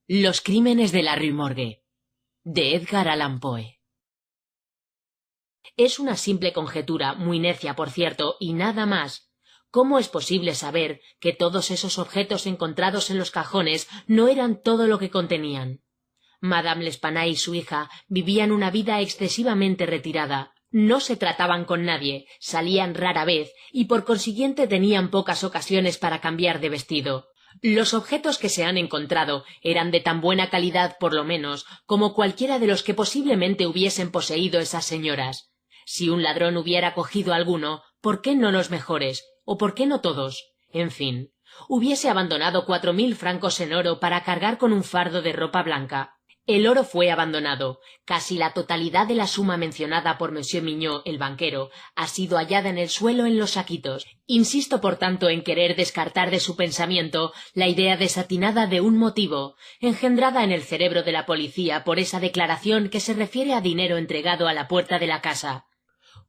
Los crímenes de la Rue Morgue, de Edgar Allan Poe. Es una simple conjetura, muy necia por cierto, y nada más. ¿Cómo es posible saber que todos esos objetos encontrados en los cajones no eran todo lo que contenían? Madame L'Espanaye y su hija vivían una vida excesivamente retirada. No se trataban con nadie, salían rara vez y por consiguiente tenían pocas ocasiones para cambiar de vestido. Los objetos que se han encontrado eran de tan buena calidad, por lo menos, como cualquiera de los que posiblemente hubiesen poseído esas señoras. Si un ladrón hubiera cogido alguno, ¿por qué no los mejores? ¿O por qué no todos? En fin, hubiese abandonado 4000 francos en oro para cargar con un fardo de ropa blanca. El oro fue abandonado. Casi la totalidad de la suma mencionada por Monsieur Mignot, el banquero, ha sido hallada en el suelo en los saquitos. Insisto, por tanto, en querer descartar de su pensamiento la idea desatinada de un motivo, engendrada en el cerebro de la policía por esa declaración que se refiere a dinero entregado a la puerta de la casa.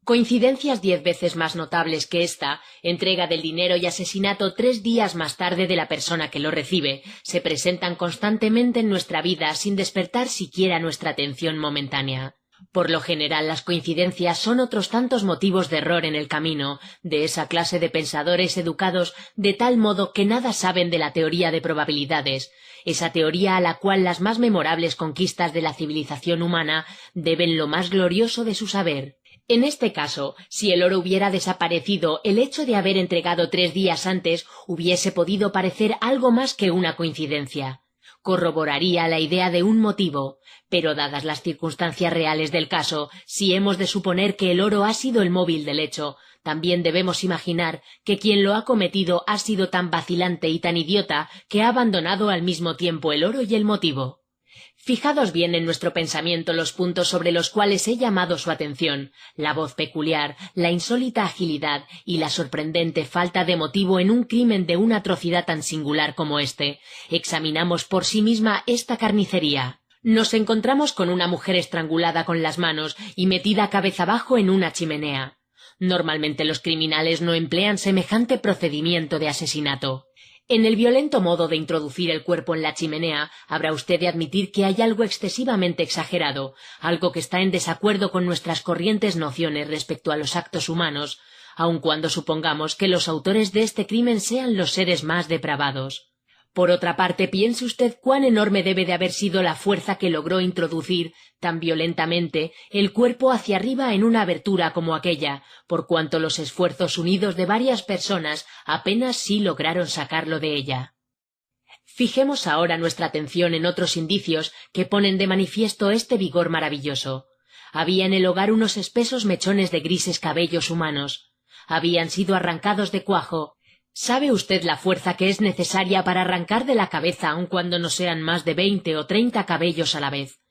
Coincidencias 10 veces más notables que esta, entrega del dinero y asesinato 3 días más tarde de la persona que lo recibe, se presentan constantemente en nuestra vida sin despertar siquiera nuestra atención momentánea. Por lo general, las coincidencias son otros tantos motivos de error en el camino de esa clase de pensadores educados de tal modo que nada saben de la teoría de probabilidades, esa teoría a la cual las más memorables conquistas de la civilización humana deben lo más glorioso de su saber. En este caso, si el oro hubiera desaparecido, el hecho de haber entregado 3 días antes hubiese podido parecer algo más que una coincidencia. Corroboraría la idea de un motivo, pero dadas las circunstancias reales del caso, si hemos de suponer que el oro ha sido el móvil del hecho, también debemos imaginar que quien lo ha cometido ha sido tan vacilante y tan idiota que ha abandonado al mismo tiempo el oro y el motivo. Fijados bien en nuestro pensamiento los puntos sobre los cuales he llamado su atención, la voz peculiar, la insólita agilidad y la sorprendente falta de motivo en un crimen de una atrocidad tan singular como este. Examinamos por sí misma esta carnicería. Nos encontramos con una mujer estrangulada con las manos y metida cabeza abajo en una chimenea. Normalmente los criminales no emplean semejante procedimiento de asesinato. En el violento modo de introducir el cuerpo en la chimenea, habrá usted de admitir que hay algo excesivamente exagerado, algo que está en desacuerdo con nuestras corrientes nociones respecto a los actos humanos, aun cuando supongamos que los autores de este crimen sean los seres más depravados. Por otra parte, piense usted cuán enorme debe de haber sido la fuerza que logró introducir tan violentamente el cuerpo hacia arriba en una abertura como aquella, por cuanto los esfuerzos unidos de varias personas apenas sí lograron sacarlo de ella. Fijemos ahora nuestra atención en otros indicios que ponen de manifiesto este vigor maravilloso. Había en el hogar unos espesos mechones de grises cabellos humanos. Habían sido arrancados de cuajo. ¿Sabe usted la fuerza que es necesaria para arrancar de la cabeza aun cuando no sean más de 20 o 30 cabellos a la vez?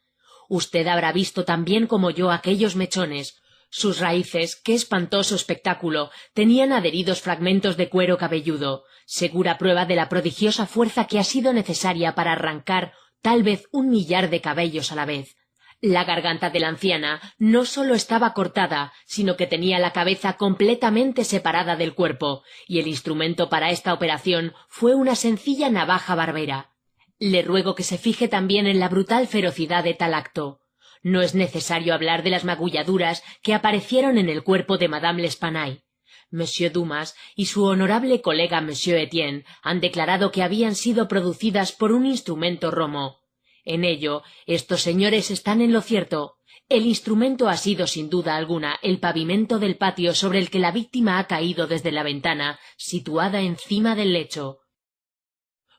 Usted habrá visto tan bien como yo aquellos mechones. Sus raíces, qué espantoso espectáculo, tenían adheridos fragmentos de cuero cabelludo, segura prueba de la prodigiosa fuerza que ha sido necesaria para arrancar tal vez 1 millar de cabellos a la vez. La garganta de la anciana no sólo estaba cortada, sino que tenía la cabeza completamente separada del cuerpo, y el instrumento para esta operación fue una sencilla navaja barbera. Le ruego que se fije también en la brutal ferocidad de tal acto. No es necesario hablar de las magulladuras que aparecieron en el cuerpo de Madame L'Espanaye. Monsieur Dumas y su honorable colega Monsieur Etienne han declarado que habían sido producidas por un instrumento romo. En ello, estos señores están en lo cierto. El instrumento ha sido sin duda alguna el pavimento del patio sobre el que la víctima ha caído desde la ventana, situada encima del lecho.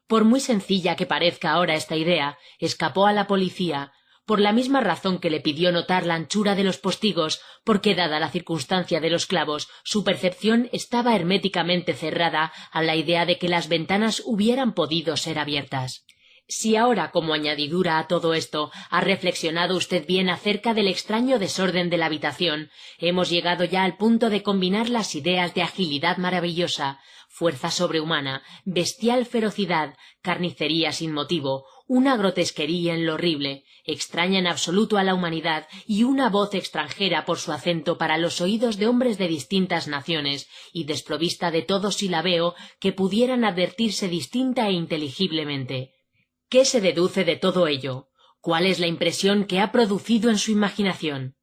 Por muy sencilla que parezca ahora esta idea, escapó a la policía, por la misma razón que le pidió notar la anchura de los postigos, porque dada la circunstancia de los clavos, su percepción estaba herméticamente cerrada a la idea de que las ventanas hubieran podido ser abiertas. Si ahora, como añadidura a todo esto, ha reflexionado usted bien acerca del extraño desorden de la habitación, hemos llegado ya al punto de combinar las ideas de agilidad maravillosa, fuerza sobrehumana, bestial ferocidad, carnicería sin motivo, una grotesquería en lo horrible, extraña en absoluto a la humanidad y una voz extranjera por su acento para los oídos de hombres de distintas naciones y desprovista de todo silabeo que pudieran advertirse distinta e inteligiblemente. ¿Qué se deduce de todo ello? ¿Cuál es la impresión que ha producido en su imaginación?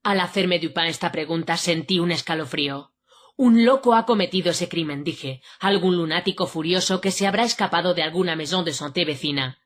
Al hacerme Dupin esta pregunta sentí un escalofrío. Un loco ha cometido ese crimen, dije, algún lunático furioso que se habrá escapado de alguna maison de santé vecina.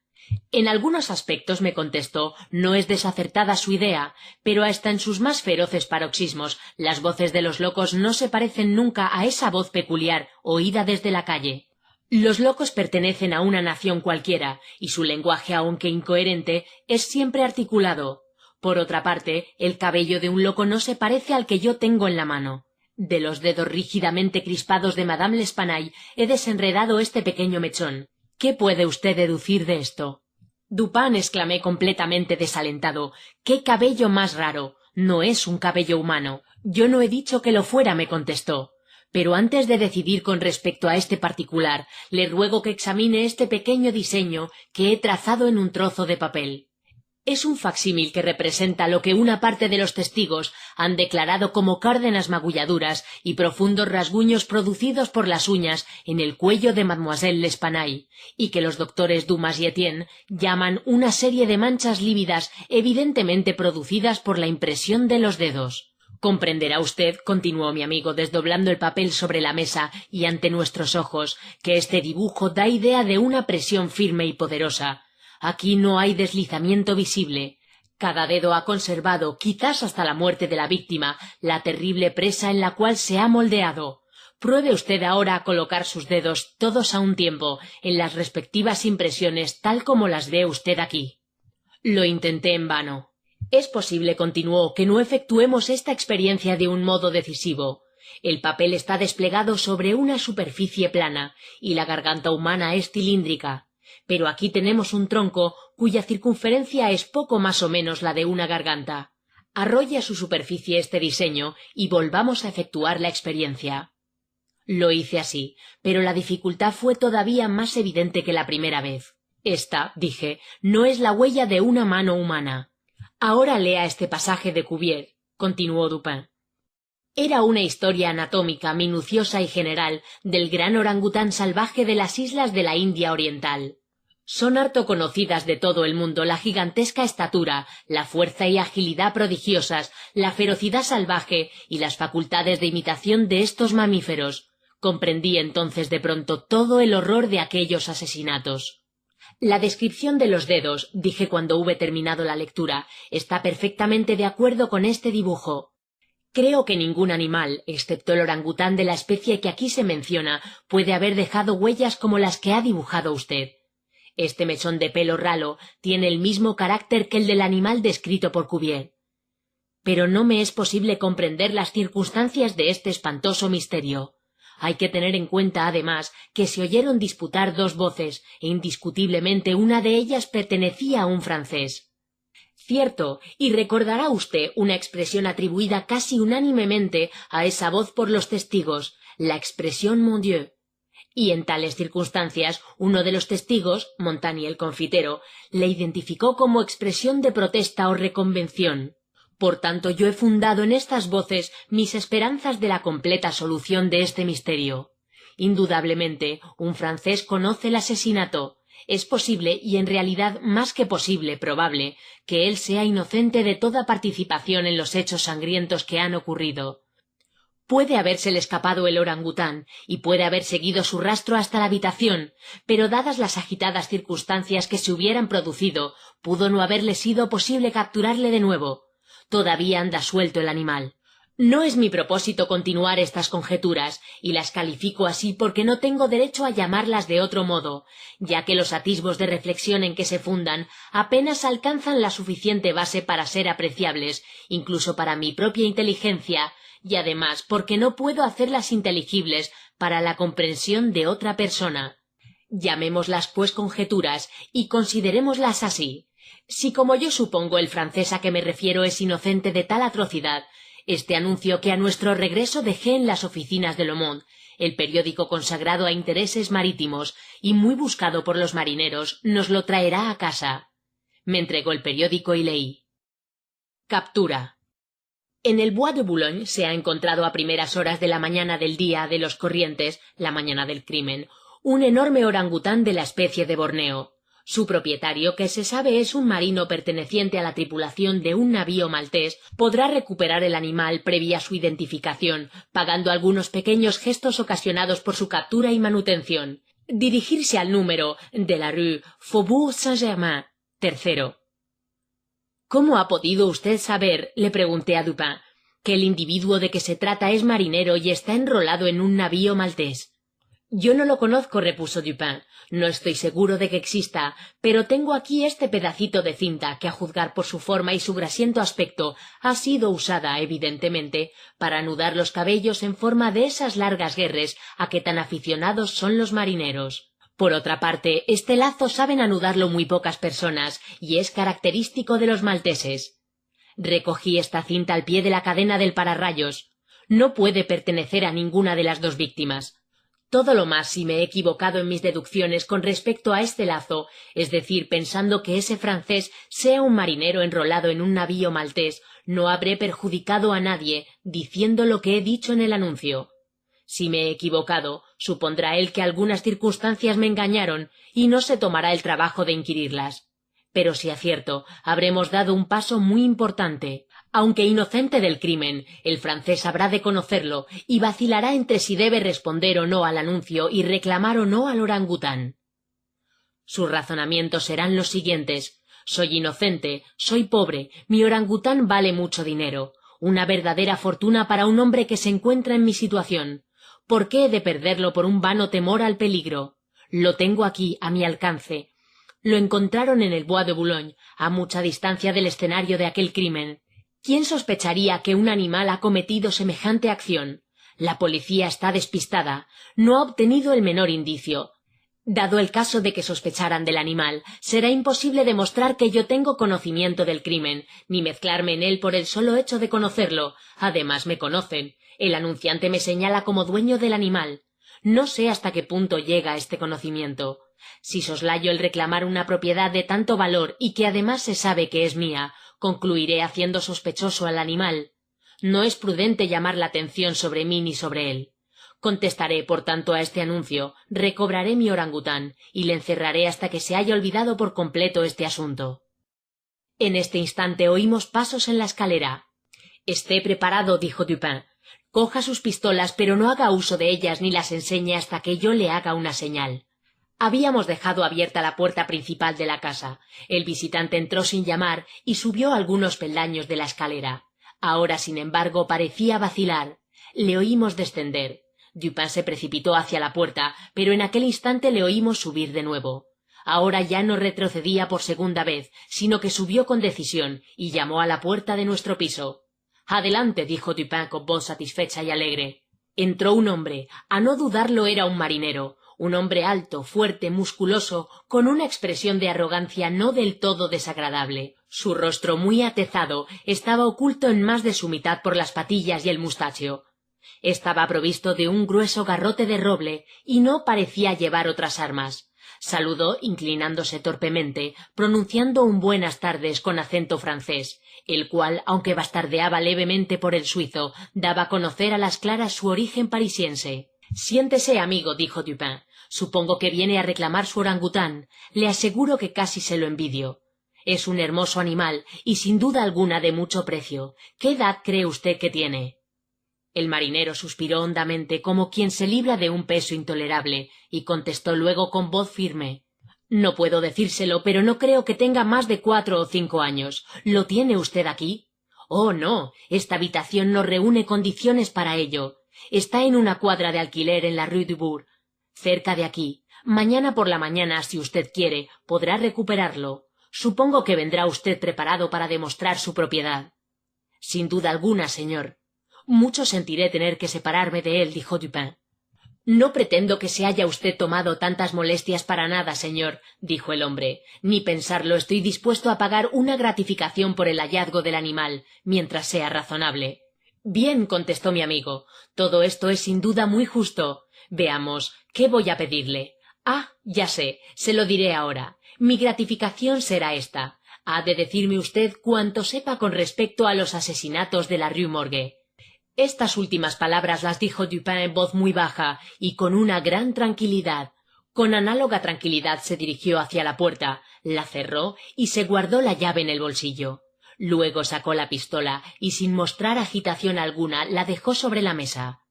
En algunos aspectos, me contestó, no es desacertada su idea, pero hasta en sus más feroces paroxismos las voces de los locos no se parecen nunca a esa voz peculiar oída desde la calle. Los locos pertenecen a una nación cualquiera, y su lenguaje, aunque incoherente, es siempre articulado. Por otra parte, el cabello de un loco no se parece al que yo tengo en la mano. De los dedos rígidamente crispados de Madame L'Espanaye he desenredado este pequeño mechón. ¿Qué puede usted deducir de esto? Dupin, exclamé completamente desalentado. ¡Qué cabello más raro! No es un cabello humano. Yo no he dicho que lo fuera, me contestó. Pero antes de decidir con respecto a este particular, le ruego que examine este pequeño diseño que he trazado en un trozo de papel. Es un facsímil que representa lo que una parte de los testigos han declarado como cárdenas magulladuras y profundos rasguños producidos por las uñas en el cuello de Mademoiselle L'Espanaye, y que los doctores Dumas y Etienne llaman una serie de manchas lívidas evidentemente producidas por la impresión de los dedos. Comprenderá usted, continuó mi amigo desdoblando el papel sobre la mesa y ante nuestros ojos, que este dibujo da idea de una presión firme y poderosa. Aquí no hay deslizamiento visible. Cada dedo ha conservado, quizás hasta la muerte de la víctima, la terrible presa en la cual se ha moldeado. Pruebe usted ahora a colocar sus dedos todos a un tiempo en las respectivas impresiones tal como las ve usted aquí. Lo intenté en vano. Es posible, continuó, que no efectuemos esta experiencia de un modo decisivo. El papel está desplegado sobre una superficie plana y la garganta humana es cilíndrica. Pero aquí tenemos un tronco cuya circunferencia es poco más o menos la de una garganta. Arrolle a su superficie este diseño y volvamos a efectuar la experiencia. Lo hice así, pero la dificultad fue todavía más evidente que la primera vez. Esta, dije, no es la huella de una mano humana. Ahora lea este pasaje de Cuvier, continuó Dupin. Era una historia anatómica minuciosa y general del gran orangután salvaje de las islas de la India Oriental. Son harto conocidas de todo el mundo la gigantesca estatura, la fuerza y agilidad prodigiosas, la ferocidad salvaje y las facultades de imitación de estos mamíferos. Comprendí entonces de pronto todo el horror de aquellos asesinatos. La descripción de los dedos, dije cuando hube terminado la lectura, está perfectamente de acuerdo con este dibujo. Creo que ningún animal, excepto el orangután de la especie que aquí se menciona, puede haber dejado huellas como las que ha dibujado usted. Este mechón de pelo ralo tiene el mismo carácter que el del animal descrito por Cuvier. Pero no me es posible comprender las circunstancias de este espantoso misterio. Hay que tener en cuenta, además, que se oyeron disputar dos voces, e indiscutiblemente una de ellas pertenecía a un francés. Cierto, y recordará usted una expresión atribuida casi unánimemente a esa voz por los testigos, la expresión «mon Dieu». Y en tales circunstancias, uno de los testigos, Montani el confitero, le identificó como expresión de protesta o reconvención. Por tanto, yo he fundado en estas voces mis esperanzas de la completa solución de este misterio. Indudablemente, un francés conoce el asesinato. Es posible, y en realidad más que posible, probable, que él sea inocente de toda participación en los hechos sangrientos que han ocurrido. Puede habérsele escapado el orangután y puede haber seguido su rastro hasta la habitación, pero dadas las agitadas circunstancias que se hubieran producido, pudo no haberle sido posible capturarle de nuevo. Todavía anda suelto el animal. No es mi propósito continuar estas conjeturas, y las califico así porque no tengo derecho a llamarlas de otro modo, ya que los atisbos de reflexión en que se fundan apenas alcanzan la suficiente base para ser apreciables, incluso para mi propia inteligencia, y además porque no puedo hacerlas inteligibles para la comprensión de otra persona. Llamémoslas pues conjeturas y considerémoslas así. Si como yo supongo el francés a que me refiero es inocente de tal atrocidad, este anuncio que a nuestro regreso dejé en las oficinas de Le Monde, el periódico consagrado a intereses marítimos y muy buscado por los marineros, nos lo traerá a casa. Me entregó el periódico y leí. Captura. En el Bois de Boulogne se ha encontrado a primeras horas de la mañana del día de los corrientes, la mañana del crimen, un enorme orangután de la especie de Borneo. Su propietario, que se sabe es un marino perteneciente a la tripulación de un navío maltés, podrá recuperar el animal previa su identificación, pagando algunos pequeños gestos ocasionados por su captura y manutención. Dirigirse al número de la rue Faubourg Saint-Germain, tercero. ¿Cómo ha podido usted saber, le pregunté a Dupin, que el individuo de que se trata es marinero y está enrolado en un navío maltés? Yo no lo conozco, repuso Dupin. No estoy seguro de que exista, pero tengo aquí este pedacito de cinta que, a juzgar por su forma y su grasiento aspecto, ha sido usada, evidentemente, para anudar los cabellos en forma de esas largas guerres a que tan aficionados son los marineros. Por otra parte, este lazo saben anudarlo muy pocas personas, y es característico de los malteses. Recogí esta cinta al pie de la cadena del pararrayos. No puede pertenecer a ninguna de las dos víctimas. Todo lo más si me he equivocado en mis deducciones con respecto a este lazo, es decir, pensando que ese francés sea un marinero enrolado en un navío maltés, no habré perjudicado a nadie diciendo lo que he dicho en el anuncio. Si me he equivocado, supondrá él que algunas circunstancias me engañaron y no se tomará el trabajo de inquirirlas. Pero si acierto, habremos dado un paso muy importante. Aunque inocente del crimen, el francés habrá de conocerlo y vacilará entre si debe responder o no al anuncio y reclamar o no al orangután. Sus razonamientos serán los siguientes. Soy inocente, soy pobre, mi orangután vale mucho dinero, una verdadera fortuna para un hombre que se encuentra en mi situación. ¿Por qué he de perderlo por un vano temor al peligro? Lo tengo aquí, a mi alcance. Lo encontraron en el Bois de Boulogne, a mucha distancia del escenario de aquel crimen. ¿Quién sospecharía que un animal ha cometido semejante acción? La policía está despistada, no ha obtenido el menor indicio. Dado el caso de que sospecharan del animal, será imposible demostrar que yo tengo conocimiento del crimen, ni mezclarme en él por el solo hecho de conocerlo. Además me conocen. El anunciante me señala como dueño del animal. No sé hasta qué punto llega este conocimiento. Si soslayo el reclamar una propiedad de tanto valor y que además se sabe que es mía, concluiré haciendo sospechoso al animal. No es prudente llamar la atención sobre mí ni sobre él. Contestaré, por tanto, a este anuncio, recobraré mi orangután y le encerraré hasta que se haya olvidado por completo este asunto. En este instante oímos pasos en la escalera. «Esté preparado», dijo Dupin. «Coja sus pistolas, pero no haga uso de ellas ni las enseñe hasta que yo le haga una señal». Habíamos dejado abierta la puerta principal de la casa. El visitante entró sin llamar y subió algunos peldaños de la escalera. Ahora, sin embargo, parecía vacilar. Le oímos descender. Dupin se precipitó hacia la puerta, pero en aquel instante le oímos subir de nuevo. Ahora ya no retrocedía por segunda vez, sino que subió con decisión y llamó a la puerta de nuestro piso. «Adelante», dijo Dupin con voz satisfecha y alegre. Entró un hombre. A no dudarlo era un marinero. Un hombre alto, fuerte, musculoso, con una expresión de arrogancia no del todo desagradable. Su rostro muy atezado estaba oculto en más de su mitad por las patillas y el mustachio. Estaba provisto de un grueso garrote de roble y no parecía llevar otras armas. Saludó inclinándose torpemente, pronunciando un buenas tardes con acento francés, el cual, aunque bastardeaba levemente por el suizo, daba a conocer a las claras su origen parisiense. «Siéntese, amigo», dijo Dupin. «Supongo que viene a reclamar su orangután. Le aseguro que casi se lo envidio. Es un hermoso animal y sin duda alguna de mucho precio. ¿Qué edad cree usted que tiene?» El marinero suspiró hondamente como quien se libra de un peso intolerable y contestó luego con voz firme. «No puedo decírselo, pero no creo que tenga más de 4 o 5 años. ¿Lo tiene usted aquí?» «Oh, no. Esta habitación no reúne condiciones para ello. Está en una cuadra de alquiler en la Rue du Bourg, cerca de aquí. Mañana por la mañana, si usted quiere, podrá recuperarlo. Supongo que vendrá usted preparado para demostrar su propiedad». «Sin duda alguna, señor». «Mucho sentiré tener que separarme de él», dijo Dupin. «No pretendo que se haya usted tomado tantas molestias para nada, señor», dijo el hombre. «Ni pensarlo, estoy dispuesto a pagar una gratificación por el hallazgo del animal, mientras sea razonable». «Bien», contestó mi amigo, «todo esto es sin duda muy justo. Veamos, ¿qué voy a pedirle?» «Ah, ya sé, se lo diré ahora. Mi gratificación será esta. Ha de decirme usted cuanto sepa con respecto a los asesinatos de la Rue Morgue». Estas últimas palabras las dijo Dupin en voz muy baja y con una gran tranquilidad. Con análoga tranquilidad se dirigió hacia la puerta, la cerró y se guardó la llave en el bolsillo. Luego sacó la pistola y sin mostrar agitación alguna la dejó sobre la mesa.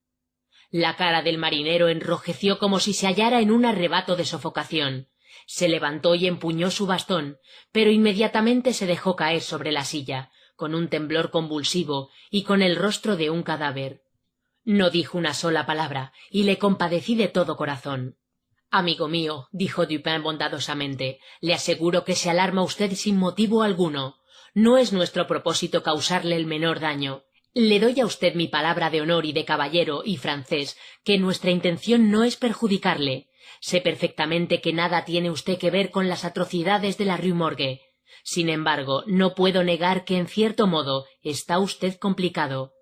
La cara del marinero enrojeció como si se hallara en un arrebato de sofocación. Se levantó y empuñó su bastón, pero inmediatamente se dejó caer sobre la silla, con un temblor convulsivo y con el rostro de un cadáver. No dijo una sola palabra, y le compadecí de todo corazón. «Amigo mío», dijo Dupin bondadosamente, «le aseguro que se alarma usted sin motivo alguno. No es nuestro propósito causarle el menor daño. Le doy a usted mi palabra de honor y de caballero y francés que nuestra intención no es perjudicarle. Sé perfectamente que nada tiene usted que ver con las atrocidades de la Rue Morgue. Sin embargo, no puedo negar que en cierto modo está usted complicado.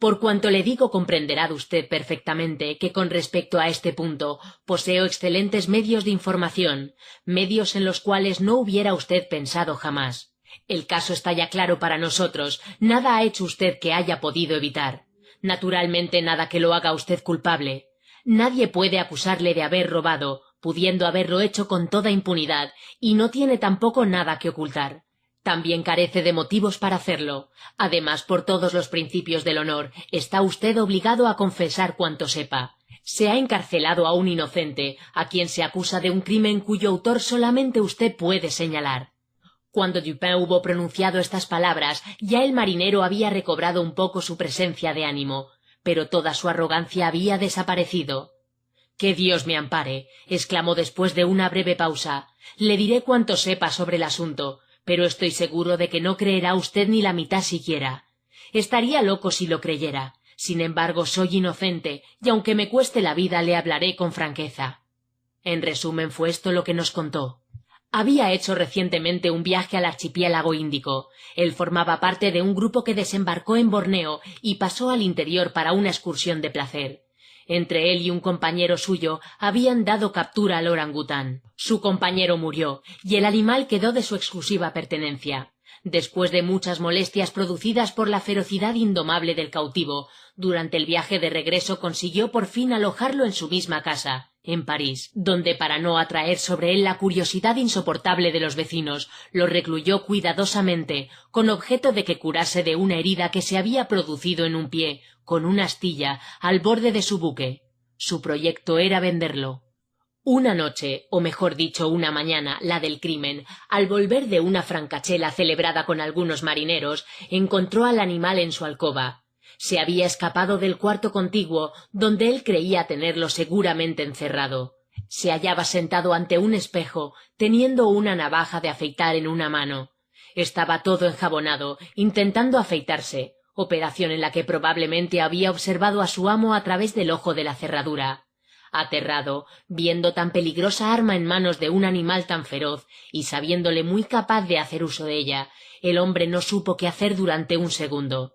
Por cuanto le digo, comprenderá usted perfectamente que con respecto a este punto poseo excelentes medios de información, medios en los cuales no hubiera usted pensado jamás. El caso está ya claro para nosotros, nada ha hecho usted que haya podido evitar. Naturalmente nada que lo haga usted culpable. Nadie puede acusarle de haber robado, pudiendo haberlo hecho con toda impunidad, y no tiene tampoco nada que ocultar. También carece de motivos para hacerlo. Además, por todos los principios del honor, está usted obligado a confesar cuanto sepa. Se ha encarcelado a un inocente, a quien se acusa de un crimen cuyo autor solamente usted puede señalar. Cuando Dupin hubo pronunciado estas palabras, ya el marinero había recobrado un poco su presencia de ánimo, pero toda su arrogancia había desaparecido. «Que Dios me ampare», exclamó después de una breve pausa. «Le diré cuanto sepa sobre el asunto, pero estoy seguro de que no creerá usted ni la mitad siquiera. Estaría loco si lo creyera. Sin embargo, soy inocente, y aunque me cueste la vida le hablaré con franqueza». En resumen, fue esto lo que nos contó. Había hecho recientemente un viaje al archipiélago índico. Él formaba parte de un grupo que desembarcó en Borneo y pasó al interior para una excursión de placer. Entre él y un compañero suyo habían dado captura al orangután. Su compañero murió, y el animal quedó de su exclusiva pertenencia. Después de muchas molestias producidas por la ferocidad indomable del cautivo, durante el viaje de regreso consiguió por fin alojarlo en su misma casa, en París, donde, para no atraer sobre él la curiosidad insoportable de los vecinos, lo recluyó cuidadosamente, con objeto de que curase de una herida que se había producido en un pie, con una astilla, al borde de su buque. Su proyecto era venderlo. Una noche, o mejor dicho una mañana, la del crimen, al volver de una francachela celebrada con algunos marineros, encontró al animal en su alcoba. Se había escapado del cuarto contiguo, donde él creía tenerlo seguramente encerrado. Se hallaba sentado ante un espejo, teniendo una navaja de afeitar en una mano. Estaba todo enjabonado, intentando afeitarse, operación en la que probablemente había observado a su amo a través del ojo de la cerradura. Aterrado, viendo tan peligrosa arma en manos de un animal tan feroz, y sabiéndole muy capaz de hacer uso de ella, el hombre no supo qué hacer durante un segundo.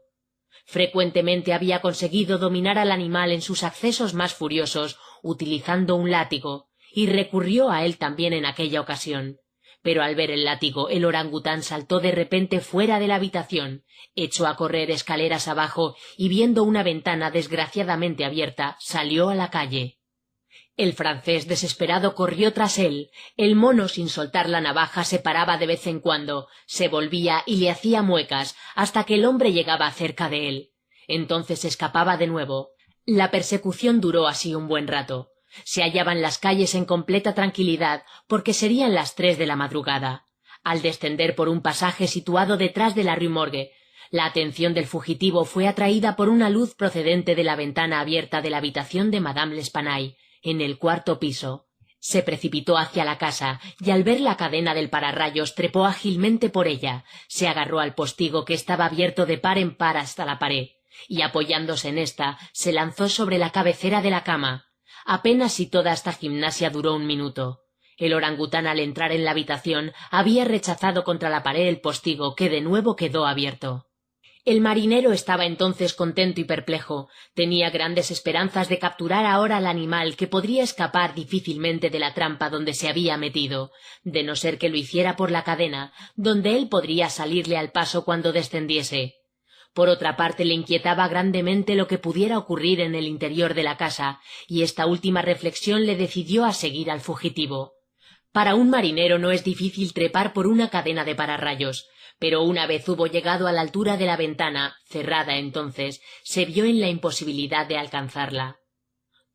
Frecuentemente había conseguido dominar al animal en sus accesos más furiosos, utilizando un látigo, y recurrió a él también en aquella ocasión. Pero al ver el látigo, el orangután saltó de repente fuera de la habitación, echó a correr escaleras abajo y, viendo una ventana desgraciadamente abierta, salió a la calle. El francés desesperado corrió tras él. El mono, sin soltar la navaja, se paraba de vez en cuando, se volvía y le hacía muecas hasta que el hombre llegaba cerca de él. Entonces escapaba de nuevo. La persecución duró así un buen rato. Se hallaban las calles en completa tranquilidad porque serían las 3 de la madrugada. Al descender por un pasaje situado detrás de la Rue Morgue, la atención del fugitivo fue atraída por una luz procedente de la ventana abierta de la habitación de Madame L'Espanaye, en el 4º piso. Se precipitó hacia la casa, y al ver la cadena del pararrayos trepó ágilmente por ella, se agarró al postigo que estaba abierto de par en par hasta la pared, y apoyándose en ésta, se lanzó sobre la cabecera de la cama. Apenas si toda esta gimnasia duró un minuto. El orangután, al entrar en la habitación, había rechazado contra la pared el postigo, que de nuevo quedó abierto. El marinero estaba entonces contento y perplejo. Tenía grandes esperanzas de capturar ahora al animal, que podría escapar difícilmente de la trampa donde se había metido, de no ser que lo hiciera por la cadena, donde él podría salirle al paso cuando descendiese. Por otra parte, le inquietaba grandemente lo que pudiera ocurrir en el interior de la casa, y esta última reflexión le decidió a seguir al fugitivo. Para un marinero no es difícil trepar por una cadena de pararrayos, pero una vez hubo llegado a la altura de la ventana, cerrada entonces, se vio en la imposibilidad de alcanzarla.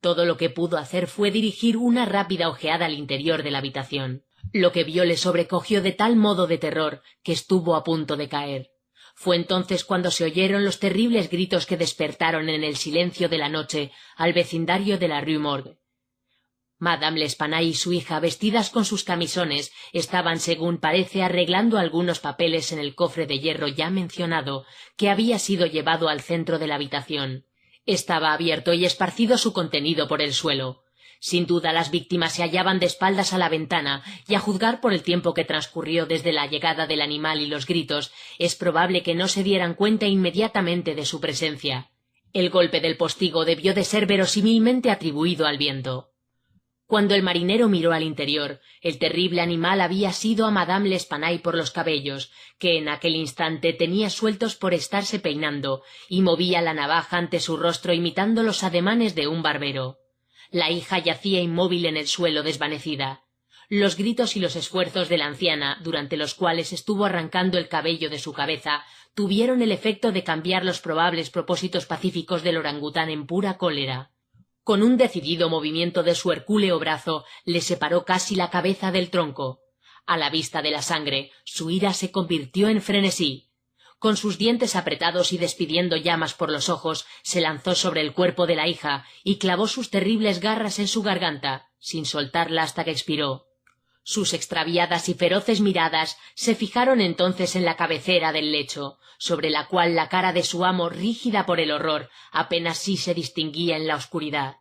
Todo lo que pudo hacer fue dirigir una rápida ojeada al interior de la habitación. Lo que vio le sobrecogió de tal modo de terror que estuvo a punto de caer. Fue entonces cuando se oyeron los terribles gritos que despertaron en el silencio de la noche al vecindario de la Rue Morgue. Madame L'Espanaye y su hija, vestidas con sus camisones, estaban, según parece, arreglando algunos papeles en el cofre de hierro ya mencionado, que había sido llevado al centro de la habitación. Estaba abierto y esparcido su contenido por el suelo. Sin duda las víctimas se hallaban de espaldas a la ventana, y a juzgar por el tiempo que transcurrió desde la llegada del animal y los gritos, es probable que no se dieran cuenta inmediatamente de su presencia. El golpe del postigo debió de ser verosímilmente atribuido al viento. Cuando el marinero miró al interior, el terrible animal había sido a Madame L'Espanaye por los cabellos, que en aquel instante tenía sueltos por estarse peinando, y movía la navaja ante su rostro imitando los ademanes de un barbero. La hija yacía inmóvil en el suelo, desvanecida. Los gritos y los esfuerzos de la anciana, durante los cuales estuvo arrancando el cabello de su cabeza, tuvieron el efecto de cambiar los probables propósitos pacíficos del orangután en pura cólera. Con un decidido movimiento de su hercúleo brazo le separó casi la cabeza del tronco. A la vista de la sangre, su ira se convirtió en frenesí. Con sus dientes apretados y despidiendo llamas por los ojos, se lanzó sobre el cuerpo de la hija y clavó sus terribles garras en su garganta, sin soltarla hasta que expiró. Sus extraviadas y feroces miradas se fijaron entonces en la cabecera del lecho, sobre la cual la cara de su amo, rígida por el horror, apenas sí se distinguía en la oscuridad.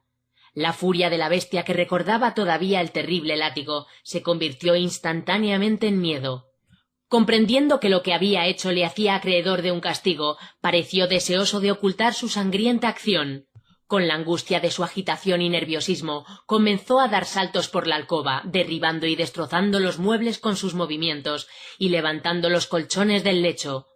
La furia de la bestia, que recordaba todavía el terrible látigo, se convirtió instantáneamente en miedo. Comprendiendo que lo que había hecho le hacía acreedor de un castigo, pareció deseoso de ocultar su sangrienta acción. Con la angustia de su agitación y nerviosismo, comenzó a dar saltos por la alcoba, derribando y destrozando los muebles con sus movimientos y levantando los colchones del lecho.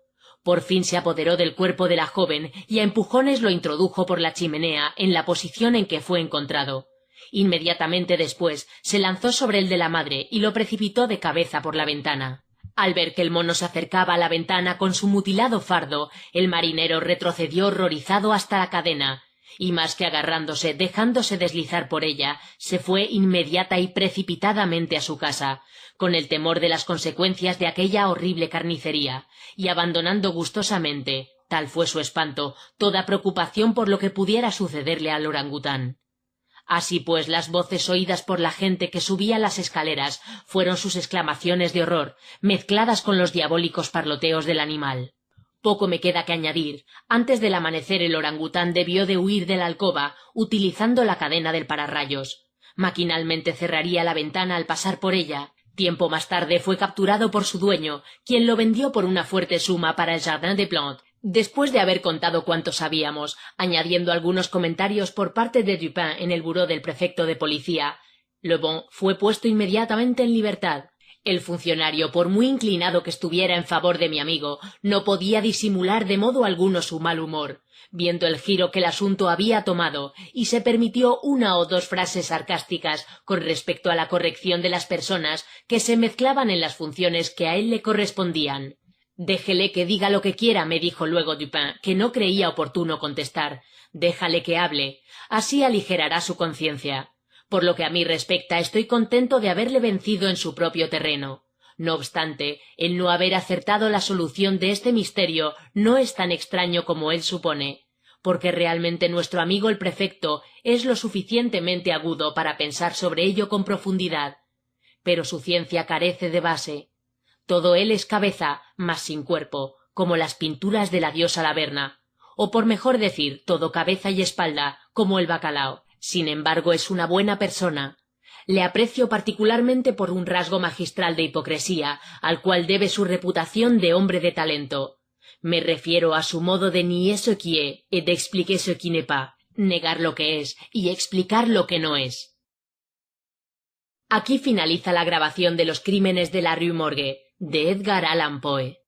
Por fin se apoderó del cuerpo de la joven y a empujones lo introdujo por la chimenea en la posición en que fue encontrado. Inmediatamente después se lanzó sobre el de la madre y lo precipitó de cabeza por la ventana. Al ver que el mono se acercaba a la ventana con su mutilado fardo, el marinero retrocedió horrorizado hasta la cadena, y más que agarrándose, dejándose deslizar por ella, se fue inmediata y precipitadamente a su casa, con el temor de las consecuencias de aquella horrible carnicería, y abandonando gustosamente, tal fue su espanto, toda preocupación por lo que pudiera sucederle al orangután. Así pues, las voces oídas por la gente que subía las escaleras fueron sus exclamaciones de horror, mezcladas con los diabólicos parloteos del animal. Poco me queda que añadir. Antes del amanecer el orangután debió de huir de la alcoba, utilizando la cadena del pararrayos. Maquinalmente cerraría la ventana al pasar por ella. Tiempo más tarde fue capturado por su dueño, quien lo vendió por una fuerte suma para el Jardin des Plantes. Después de haber contado cuanto sabíamos, añadiendo algunos comentarios por parte de Dupin en el buró del prefecto de policía, Le Bon fue puesto inmediatamente en libertad. El funcionario, por muy inclinado que estuviera en favor de mi amigo, no podía disimular de modo alguno su mal humor, viendo el giro que el asunto había tomado, y se permitió una o dos frases sarcásticas con respecto a la corrección de las personas que se mezclaban en las funciones que a él le correspondían. «Déjele que diga lo que quiera», me dijo luego Dupin, que no creía oportuno contestar. «Déjale que hable. Así aligerará su conciencia. Por lo que a mí respecta, estoy contento de haberle vencido en su propio terreno. No obstante, el no haber acertado la solución de este misterio no es tan extraño como él supone, porque realmente nuestro amigo el prefecto es lo suficientemente agudo para pensar sobre ello con profundidad. Pero su ciencia carece de base. Todo él es cabeza, mas sin cuerpo, como las pinturas de la diosa Laverna, o por mejor decir, todo cabeza y espalda, como el bacalao. Sin embargo, es una buena persona. Le aprecio particularmente por un rasgo magistral de hipocresía, al cual debe su reputación de hombre de talento. Me refiero a su modo de nier ce qui est et d'expliquer ce qui n'est pas, negar lo que es y explicar lo que no es. Aquí finaliza la grabación de Los crímenes de la Rue Morgue, de Edgar Allan Poe.